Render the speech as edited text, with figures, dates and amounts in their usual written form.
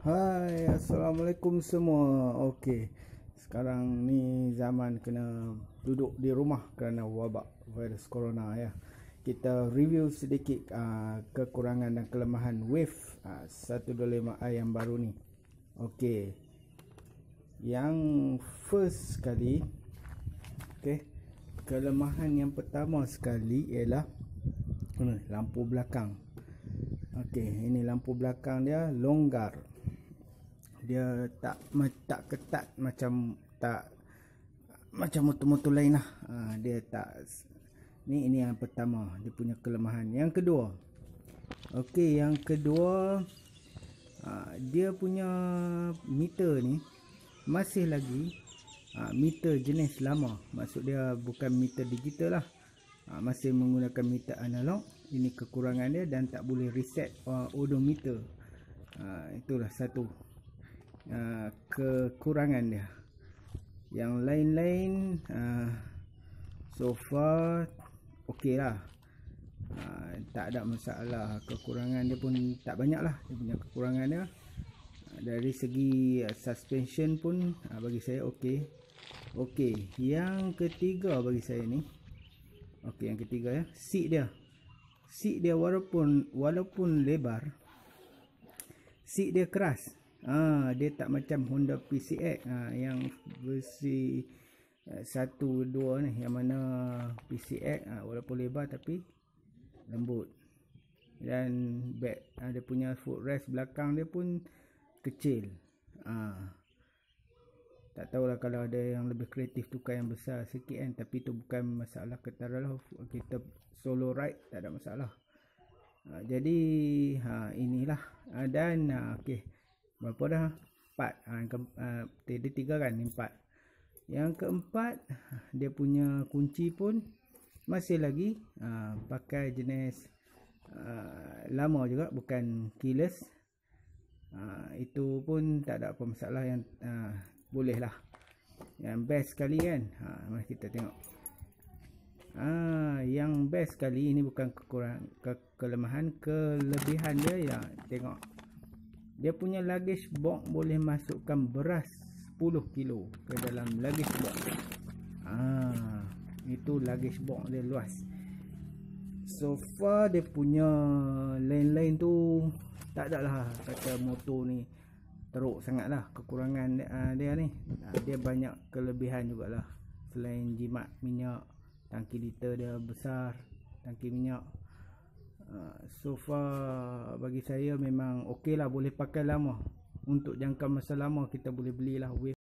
Hai, Assalamualaikum semua. Okey, sekarang ni zaman kena duduk di rumah kerana wabak virus corona ya. Kita review sedikit kekurangan dan kelemahan Wave 125i yang baru ni. Okey, yang first sekali, kelemahan yang pertama sekali ialah lampu belakang. Okey, ini lampu belakang dia longgar. Dia tak ketat macam motor-motor lain lah. Dia tak. Ini yang pertama, dia punya kelemahan. Yang kedua, yang kedua, dia punya meter ni masih lagi meter jenis lama. Maksud dia bukan meter digital lah, masih menggunakan meter analog. Ini kekurangan dia, dan tak boleh reset odometer. Itulah satu kekurangan dia. Yang lain-lain so far okey lah. Tak ada masalah. Kekurangan dia pun tak banyak lah. Dia punya kekurangan dia dari segi suspension pun bagi saya okey. Yang ketiga bagi saya ni, yang ketiga ya, seat dia walaupun lebar, seat dia keras. Dia tak macam Honda PCX yang versi 1, 2 ni, yang mana PCX walaupun lebar tapi lembut. Dan dia punya footrest belakang dia pun kecil. Tak tahulah kalau ada yang lebih kreatif tukar yang besar sikit kan, tapi tu bukan masalah ketara lah. Kita solo ride tak ada masalah. Jadi inilah. Dan berapa dah? 4. Tadi 3 kan, 4. Yang keempat, dia punya kunci pun masih lagi pakai jenis lama juga, bukan keyless. Itu pun tak ada apa masalah. Yang boleh lah. Yang best sekali kan, mari kita tengok. Yang best sekali, ini bukan kelemahan, kelebihan dia ya. Tengok, dia punya luggage box boleh masukkan beras 10 kilo ke dalam luggage box. Itu luggage box dia luas. So far dia punya lain-lain tu tak ada lah kata motor ni teruk sangat lah. Kekurangan dia ni, dia banyak kelebihan jugalah. Selain jimat minyak, tangki liter dia besar, tangki minyak. So far bagi saya memang okey lah, boleh pakai lama. Untuk jangka masa lama kita boleh belilah Wave